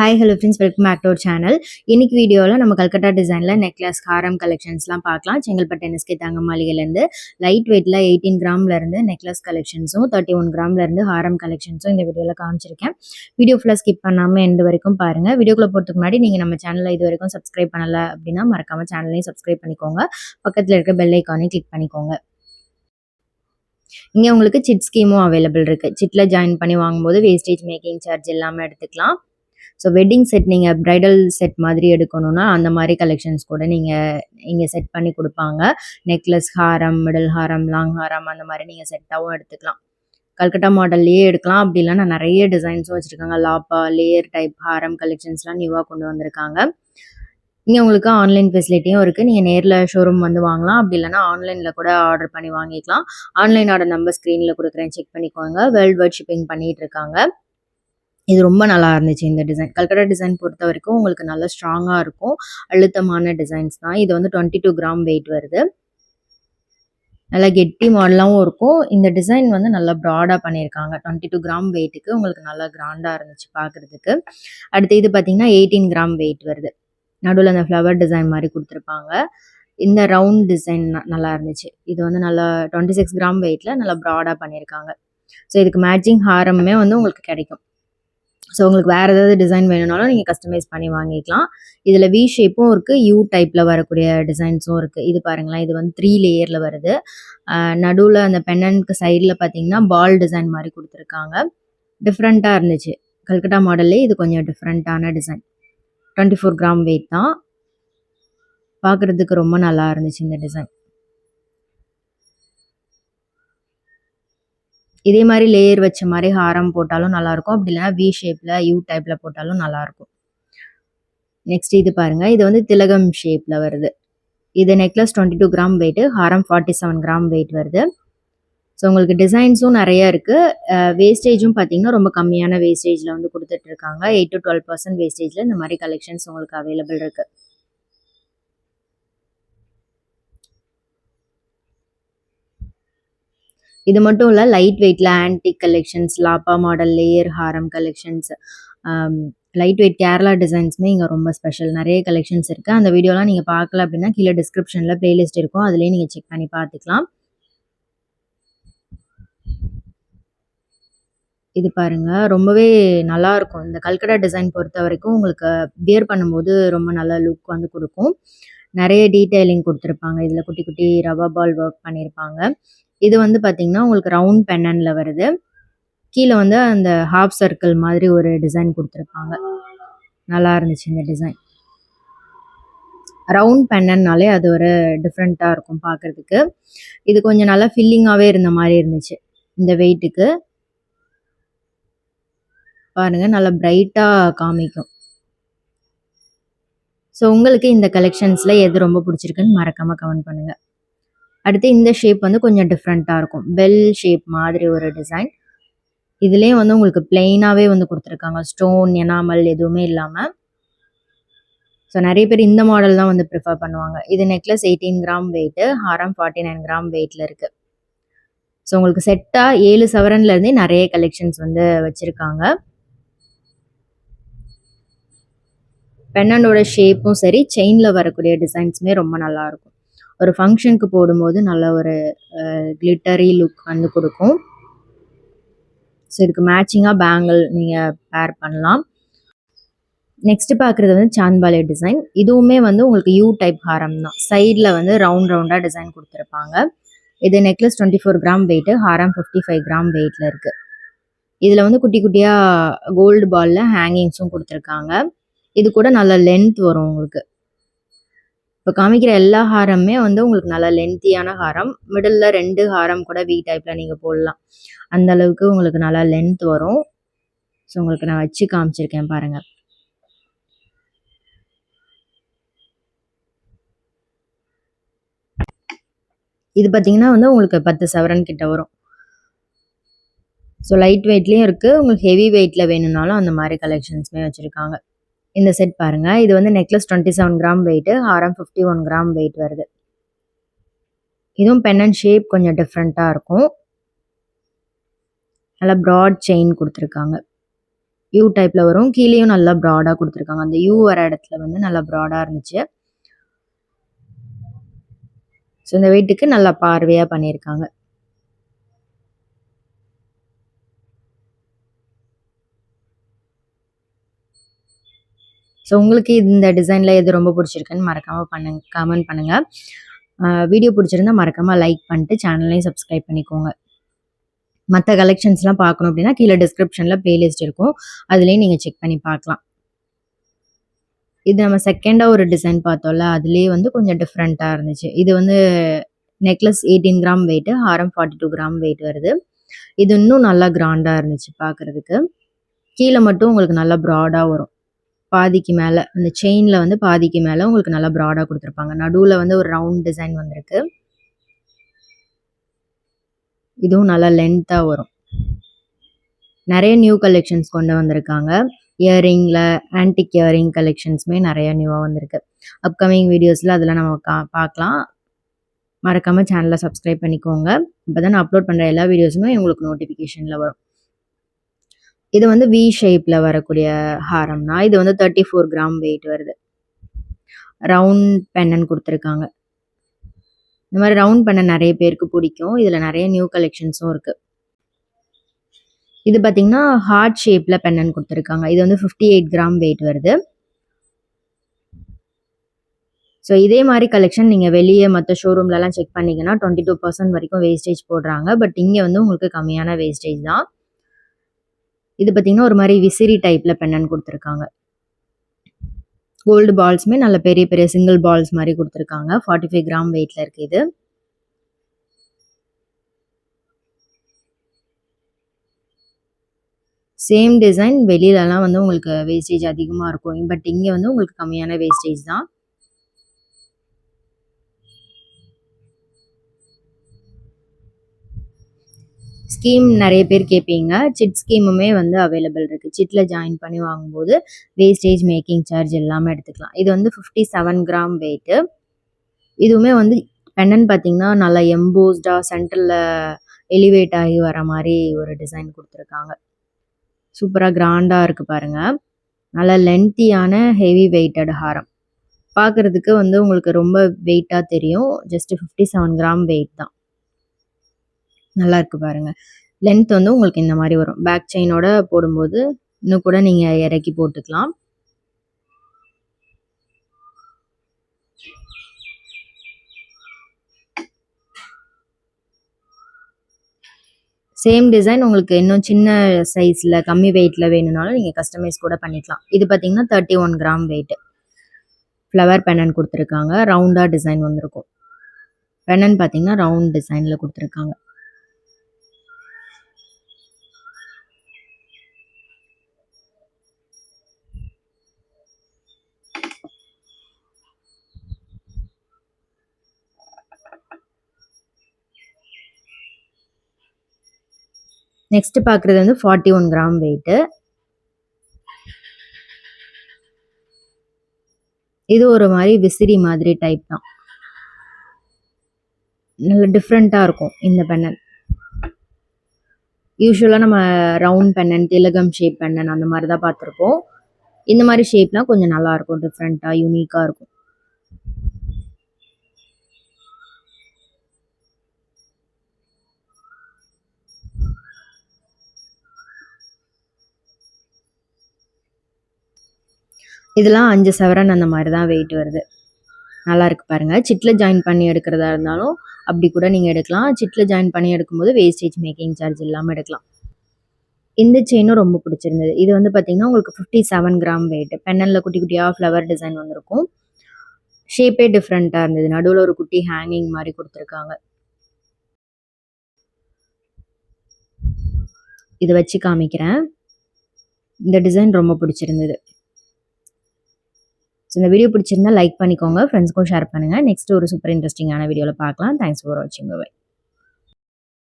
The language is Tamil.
Hi hello friends, welcome back to our channel. இன்னைக்கு வீடியோவில் நம்ம கல்கட்டா டிசைனில் நெக்லஸ் ஹாரம் கலெக்ஷன்ஸ்லாம் பார்க்கலாம். செங்கல்பட்டு என்எஸ்கே தங்க மாளிகையிலேருந்து லைட் வெயிட்டில் 18 கிராம்லேருந்து நெக்லஸ் கலெக்ஷன்ஸும் 31 கிராம்லேருந்து ஹாரம் கலெக்ஷன்ஸும் இந்த வீடியோவில் காமிச்சிருக்கேன். வீடியோ ஃபுல்லாக ஸ்கிப் பண்ணாமல் எண்டு வரைக்கும் பாருங்கள். வீடியோக்குள்ளே போகிறதுக்கு முன்னாடி நீங்கள் நம்ம சேனலில் இது வரைக்கும் சப்ஸ்கிரைப் பண்ணலை அப்படின்னா மறக்காமல் சேனலையும் சப்ஸ்கிரைப் பண்ணிக்கோங்க. பக்கத்தில் இருக்க பெல் ஐக்கானையும் கிளிக் பண்ணிக்கோங்க. இங்கே உங்களுக்கு சிட் ஸ்கீமும் அவைலபிள் இருக்குது. சிட்டில் ஜாயின் பண்ணி வாங்கும்போது வேஸ்டேஜ் மேக்கிங் சார்ஜ் எல்லாமே எடுத்துக்கலாம். ஸோ வெட்டிங் செட் நீங்கள் ப்ரைடல் செட் மாதிரி எடுக்கணும்னா அந்த மாதிரி கலெக்ஷன்ஸ் கூட நீங்கள் இங்கே செட் பண்ணி கொடுப்பாங்க. நெக்லஸ் ஹாரம், மிடில் ஹாரம், லாங் ஹாரம் அந்த மாதிரி நீங்கள் செட்டாகவும் எடுத்துக்கலாம். கல்கட்டா மாடல்லையே எடுக்கலாம். அப்படி இல்லைன்னா நிறைய டிசைன்ஸும் வச்சுருக்காங்க. லாப்பா, லேயர் டைப் ஹாரம் கலெக்ஷன்ஸ்லாம் நியூவாக கொண்டு வந்திருக்காங்க. இங்கே உங்களுக்கு ஆன்லைன் ஃபெசிலிட்டியும் இருக்குது. நீங்கள் நேரில் ஷோரூம் வந்து வாங்கலாம். அப்படி இல்லைனா ஆன்லைனில் கூட ஆர்டர் பண்ணி வாங்கிக்கலாம். ஆன்லைன் ஆர்டர் நம்பர் ஸ்க்ரீனில் கொடுக்குறேன், செக் பண்ணிக்கோங்க. வேர்ல்டு வைட் ஷிப்பிங் பண்ணிகிட்டு இருக்காங்க. இது ரொம்ப நல்லா இருந்துச்சு இந்த டிசைன். கல்கட்டா டிசைன் பொறுத்த வரைக்கும் உங்களுக்கு நல்லா ஸ்ட்ராங்காக இருக்கும். அழுத்தமான டிசைன்ஸ் தான். இது வந்து 22 கிராம் வெயிட் வருது. நல்லா கெட்டி மாடலாகவும் இருக்கும். இந்த டிசைன் வந்து நல்லா ப்ராடாக பண்ணியிருக்காங்க. 22 கிராம் வெயிட்டுக்கு உங்களுக்கு நல்லா கிராண்டாக இருந்துச்சு பார்க்குறதுக்கு. அடுத்து இது பார்த்தீங்கன்னா 18 கிராம் வெயிட் வருது. நடுவில் அந்த ஃப்ளவர் டிசைன் மாதிரி கொடுத்துருப்பாங்க. இந்த ரவுண்ட் டிசைன் நல்லா இருந்துச்சு. இது வந்து நல்லா 26 கிராம் வெயிட்டில் நல்லா ப்ராடாக பண்ணியிருக்காங்க. ஸோ இதுக்கு மேட்சிங் ஹாரமே வந்து உங்களுக்கு கிடைக்கும். ஸோ உங்களுக்கு வேறு ஏதாவது டிசைன் வேணும்னாலும் நீங்கள் கஸ்டமைஸ் பண்ணி வாங்கிக்கலாம். இதில் வி ஷேப்பும் இருக்குது, யூ டைப்பில் வரக்கூடிய டிசைன்ஸும் இருக்குது. இது பாருங்களேன், இது வந்து 3 லேயரில் வருது. நடுவில் அந்த பென்னனுக்கு சைடில் பார்த்தீங்கன்னா பால் டிசைன் மாதிரி கொடுத்துருக்காங்க. டிஃப்ரெண்ட்டாக இருந்துச்சு. கல்கட்டா மாடல்லே இது கொஞ்சம் டிஃப்ரெண்ட்டான டிசைன். 24 கிராம் வெயிட் தான். பார்க்குறதுக்கு ரொம்ப நல்லா இருந்துச்சு இந்த டிசைன். இதே மாதிரி லேயர் வச்ச மாதிரி ஹாரம் போட்டாலும் நல்லாயிருக்கும். அப்படி இல்லைனா வி ஷேப்பில் யூ டைப்பில் போட்டாலும் நல்லாயிருக்கும். நெக்ஸ்ட் இது பாருங்கள், இது வந்து திலகம் ஷேப்பில் வருது. இது நெக்லஸ் 22 கிராம் வெயிட்டு, ஹாரம் 47 கிராம் வெயிட் வருது. ஸோ உங்களுக்கு டிசைன்ஸும் நிறைய இருக்குது. வேஸ்டேஜும் பார்த்தீங்கன்னா ரொம்ப கம்மியான வேஸ்டேஜில் வந்து கொடுத்துட்ருக்காங்க. 8 to 12% வேஸ்டேஜில் இந்த மாதிரி கலெக்ஷன்ஸ் உங்களுக்கு அவைலபிள் இருக்குது. இது மட்டும் இல்லை, லைட் வெயிட்டில் ஆன்டிக் கலெக்ஷன்ஸ், லாப்பா மாடல் லேயர் ஹாரம் கலெக்ஷன்ஸ், லைட் வெயிட் கேரளா டிசைன்ஸுமே இங்கே ரொம்ப ஸ்பெஷல். நிறைய கலெக்ஷன்ஸ் இருக்குது. அந்த வீடியோலாம் நீங்கள் பார்க்கல அப்படின்னா கீழே டிஸ்கிரிப்ஷனில் ப்ளேலிஸ்ட் இருக்கும், அதுலேயே நீங்கள் செக் பண்ணி பார்த்துக்கலாம். இது பாருங்கள், ரொம்பவே நல்லாயிருக்கும். இந்த கல்கட்டா டிசைன் பொறுத்த வரைக்கும் உங்களுக்கு வியர் பண்ணும்போது ரொம்ப நல்ல லுக் வந்து கொடுக்கும். நிறைய டீட்டெயிலிங் கொடுத்துருப்பாங்க. இதில் குட்டி குட்டி ரவா பால் ஒர்க் பண்ணியிருப்பாங்க. இது வந்து பார்த்தீங்கன்னா உங்களுக்கு ரவுண்ட் பென்னனில் வருது. கீழே வந்து அந்த ஹாஃப் சர்க்கிள் மாதிரி ஒரு டிசைன் கொடுத்துருப்பாங்க. நல்லா இருந்துச்சு இந்த டிசைன். ரவுண்ட் பென்னன்னாலே அது ஒரு டிஃப்ரெண்ட்டாக இருக்கும் பார்க்குறதுக்கு. இது கொஞ்சம் நல்லா ஃபில்லிங்காகவே இருந்த மாதிரி இருந்துச்சு இந்த வெயிட்டுக்கு. பாருங்கள், நல்லா பிரைட்டாக காமிக்கும். ஸோ உங்களுக்கு இந்த கலெக்ஷன்ஸில் எது ரொம்ப பிடிச்சிருக்குன்னு மறக்காமல் கமெண்ட் பண்ணுங்கள். அடுத்து இந்த ஷேப் வந்து கொஞ்சம் டிஃப்ரெண்ட்டாக இருக்கும். பெல் ஷேப் மாதிரி ஒரு டிசைன். இதுலேயும் வந்து உங்களுக்கு பிளெயினாகவே வந்து கொடுத்துருக்காங்க. ஸ்டோன், எனாமல் எதுவுமே இல்லாமல். ஸோ நிறைய பேர் இந்த மாடல் தான் வந்து ப்ரிஃபர் பண்ணுவாங்க. இது நெக்லஸ் 18 கிராம் வெயிட்டு, ஹாரம் 49 கிராம் வெயிட்டில் இருக்குது. ஸோ உங்களுக்கு செட்டாக 7 சவரன்லேருந்தே நிறைய கலெக்ஷன்ஸ் வந்து வச்சுருக்காங்க. பென்னண்டோட ஷேப்பும் சரி, செயினில் வரக்கூடிய டிசைன்ஸுமே ரொம்ப நல்லாயிருக்கும். ஒரு ஃபங்க்ஷனுக்கு போடும்போது நல்ல ஒரு கிளிட்டரி லுக் வந்து கொடுக்கும். ஸோ இதுக்கு மேட்சிங்காக பேங்கிள் நீங்கள் பேர் பண்ணலாம். நெக்ஸ்ட் பார்க்குறது வந்து சாந்த்பாலே டிசைன். இதுவுமே வந்து உங்களுக்கு யூ டைப் ஹாரம் தான். சைடில் வந்து ரவுண்டாக டிசைன் கொடுத்துருப்பாங்க. இது நெக்லஸ் 24 கிராம் வெயிட்டு, ஹாரம் 55 கிராம் வெயிட்டில் இருக்குது. இதில் வந்து குட்டி குட்டியாக கோல்டு பாலில் ஹேங்கிங்ஸும் கொடுத்துருக்காங்க. இது கூட நல்ல லென்த் வரும் உங்களுக்கு. இப்போ காமிக்கிற எல்லா ஹாரமே வந்து உங்களுக்கு நல்ல லென்த்தியான ஹாரம். மிடில் 2 ஹாரம் கூட வி டைப்பில் நீங்கள் போடலாம். அந்த அளவுக்கு உங்களுக்கு நல்லா லென்த் வரும். ஸோ உங்களுக்கு நான் வச்சு காமிச்சிருக்கேன் பாருங்கள். இது பார்த்தீங்கன்னா வந்து உங்களுக்கு 10 சவரன் கிட்ட வரும். ஸோ லைட் வெயிட்லேயும் இருக்குது. உங்களுக்கு ஹெவி வெயிட்டில் வேணும்னாலும் அந்த மாதிரி கலெக்ஷன்ஸுமே வச்சுருக்காங்க. இந்த செட் பாருங்கள், இது வந்து நெக்லஸ் 27 கிராம் வெயிட்டு, ஹாரம் 51 கிராம் வெயிட் வருது. இதுவும் பென்னன் ஷேப் கொஞ்சம் டிஃப்ரெண்ட்டாக இருக்கும். நல்லா ப்ராட் செயின் கொடுத்துருக்காங்க. யூ டைப்பில் வரும். கீழேயும் நல்லா ப்ராடாக கொடுத்துருக்காங்க. அந்த யூ வர இடத்துல வந்து நல்லா ப்ராடாக இருந்துச்சு. ஸோ இந்த வெயிட்டுக்கு நல்லா பார்வையாக பண்ணியிருக்காங்க. ஸோ உங்களுக்கு இந்த டிசைனில் எது ரொம்ப பிடிச்சிருக்குன்னு மறக்காமல் கமெண்ட் பண்ணுங்கள். வீடியோ பிடிச்சிருந்தா மறக்காமல் லைக் பண்ணிட்டு சேனலையும் சப்ஸ்கிரைப் பண்ணிக்கோங்க. மற்ற கலெக்ஷன்ஸ்லாம் பார்க்கணும் அப்படின்னா கீழே டிஸ்கிரிப்ஷனில் பிளேலிஸ்ட் இருக்கும், அதுலேயும் நீங்கள் செக் பண்ணி பார்க்கலாம். இது நம்ம செகண்டாக ஒரு டிசைன் பார்த்தோம்ல, அதுலேயே வந்து கொஞ்சம் டிஃப்ரெண்ட்டாக இருந்துச்சு. இது வந்து நெக்லஸ் 18 கிராம் வெயிட்டு, ஹாரம் 42 கிராம் வெயிட் வருது. இது இன்னும் நல்லா கிராண்டாக இருந்துச்சு பார்க்குறதுக்கு. கீழே மட்டும் உங்களுக்கு நல்லா ப்ராடாக வரும். பாதிக்கு மேலே அந்த செயினில் வந்து பாதிக்கு மேலே உங்களுக்கு நல்லா ப்ராடாக கொடுத்துருப்பாங்க. நடுவில் வந்து ஒரு ரவுண்ட் டிசைன் வந்திருக்கு. இதுவும் நல்லா லென்த்தாக வரும். நிறைய நியூ கலெக்ஷன்ஸ் கொண்டு வந்திருக்காங்க. இயரிங்கில் ஆன்டிக் இயரிங் கலெக்ஷன்ஸுமே நிறைய நியூவாக வந்திருக்கு. அப்கமிங் வீடியோஸில் அதெல்லாம் நம்ம பார்க்கலாம். மறக்காமல் சேனலை சப்ஸ்கிரைப் பண்ணிக்கோங்க. இப்போ தான் நான் அப்லோட் பண்ணுற எல்லா வீடியோஸுமே உங்களுக்கு நோட்டிஃபிகேஷனில் வரும். இது வந்து வி ஷேப்பில் வரக்கூடிய ஹாரம் தான். இது வந்து 34 கிராம் வெயிட் வருது. ரவுண்ட் பெண்ணன் கொடுத்துருக்காங்க. இந்த மாதிரி ரவுண்ட் பெண்ணன் நிறைய பேருக்கு பிடிக்கும். இதில் நிறைய நியூ கலெக்ஷன்ஸும் இருக்குது. இது பார்த்தீங்கன்னா ஹார்ட் ஷேப்பில் பெண்ணன் கொடுத்துருக்காங்க. இது வந்து 58 கிராம் வெயிட் வருது. ஸோ இதே மாதிரி கலெக்ஷன் நீங்கள் வெளியே மற்ற ஷோரூம்லலாம் செக் பண்ணிங்கன்னா 22% வரைக்கும் வேஸ்டேஜ் போடுறாங்க. பட் இங்கே வந்து உங்களுக்கு கம்மியான வேஸ்டேஜ் தான். இது பார்த்தீங்கன்னா ஒரு மாதிரி விசிறி டைப்பில் பெண்ணன் கொடுத்துருக்காங்க. கோல்டு பால்ஸுமே நல்ல பெரிய பெரிய சிங்கிள் பால்ஸ் மாதிரி கொடுத்துருக்காங்க. 45 கிராம் வெயிட்டில் இருக்குது இது. சேம் டிசைன் வெளியிலலாம் வந்து உங்களுக்கு வேஸ்டேஜ் அதிகமாக இருக்கும். பட் இங்கே வந்து உங்களுக்கு கம்மியான வேஸ்டேஜ் தான். ஸ்கீம் நிறைய பேர் கேட்பீங்க. சிட் ஸ்கீமுமே வந்து அவைலபிள் இருக்குது. சிட்டில் ஜாயின் பண்ணி வாங்கும்போது வேஸ்டேஜ் மேக்கிங் சார்ஜ் எல்லாமே எடுத்துக்கலாம். இது வந்து 57 கிராம் வெயிட்டு. இதுவுமே வந்து பெண்ணன் பார்த்தீங்கன்னா நல்லா எம்போஸ்டாக சென்டரில் எலிவேட் ஆகி வர மாதிரி ஒரு டிசைன் கொடுத்துருக்காங்க. சூப்பராக கிராண்டாக இருக்குது பாருங்கள். நல்லா லென்த்தியான ஹெவி வெயிட்டட் ஹாரம். பார்க்குறதுக்கு வந்து உங்களுக்கு ரொம்ப வெயிட்டாக தெரியும். ஜஸ்ட் 57 கிராம் வெயிட் தான். நல்லா இருக்கு பாருங்கள். லென்த் வந்து உங்களுக்கு இந்த மாதிரி வரும். பேக் செயினோட போடும்போது இன்னும் கூட நீங்கள் இறக்கி போட்டுக்கலாம். சேம் டிசைன் உங்களுக்கு இன்னும் சின்ன சைஸில் கம்மி வெயிட்டில் வேணும்னாலும் நீங்கள் கஸ்டமைஸ் கூட பண்ணிக்கலாம். இது பார்த்தீங்கன்னா 31 கிராம் வெயிட்டு. ஃப்ளவர் பெண்ணன் கொடுத்துருக்காங்க. ரவுண்டாக டிசைன் வந்திருக்கும். பெண்ணன் பார்த்தீங்கன்னா ரவுண்ட் டிசைனில் கொடுத்துருக்காங்க. நெக்ஸ்ட் பார்க்குறது வந்து 41 கிராம் வெயிட்டு. இது ஒரு மாதிரி விசிறி மாதிரி டைப் தான். நல்ல டிஃப்ரெண்ட்டாக இருக்கும் இந்த பெண்ணன். யூஸ்வலாக நம்ம ரவுண்ட் பெண்ணன், திலகம் ஷேப் பெண்ணன் அந்த மாதிரி தான் பார்த்துருப்போம். இந்த மாதிரி ஷேப்லாம் கொஞ்சம் நல்லாயிருக்கும். டிஃப்ரெண்ட்டாக யூனிக்காக இருக்கும். இதெல்லாம் 5 சவரன் அந்த மாதிரி தான் வெயிட் வருது. நல்லா இருக்கு பாருங்கள். சிட்டில் ஜாயின் பண்ணி எடுக்கிறதா இருந்தாலும் அப்படி கூட நீங்கள் எடுக்கலாம். சிட்டில் ஜாயின் பண்ணி எடுக்கும்போது வேஸ்டேஜ் மேக்கிங் சார்ஜ் இல்லாமல் எடுக்கலாம். இந்த செயினும் ரொம்ப பிடிச்சிருந்தது. இது வந்து பார்த்தீங்கன்னா உங்களுக்கு 57 கிராம் வெயிட். பெண்ணனில் குட்டி குட்டியாக ஃப்ளவர் டிசைன் வந்திருக்கும். ஷேப்பே டிஃப்ரெண்ட்டாக இருந்தது. நடுவில் ஒரு குட்டி ஹேங்கிங் மாதிரி கொடுத்துருக்காங்க. இதை வச்சு காமிக்கிறேன். இந்த டிசைன் ரொம்ப பிடிச்சிருந்தது. ஸோ இந்த வீடியோ பிடிச்சிருந்தா லைக் பண்ணிக்கோங்க, ஃப்ரெண்ட்ஸ்க்கும் ஷேர் பண்ணுங்கள். நெக்ஸ்ட் ஒரு சூப்பர் இன்ட்ரெஸ்டிங்கான வீடியோவில் பார்க்கலாம். தேங்க்ஸ் ஃபார் வாட்சிங். பை.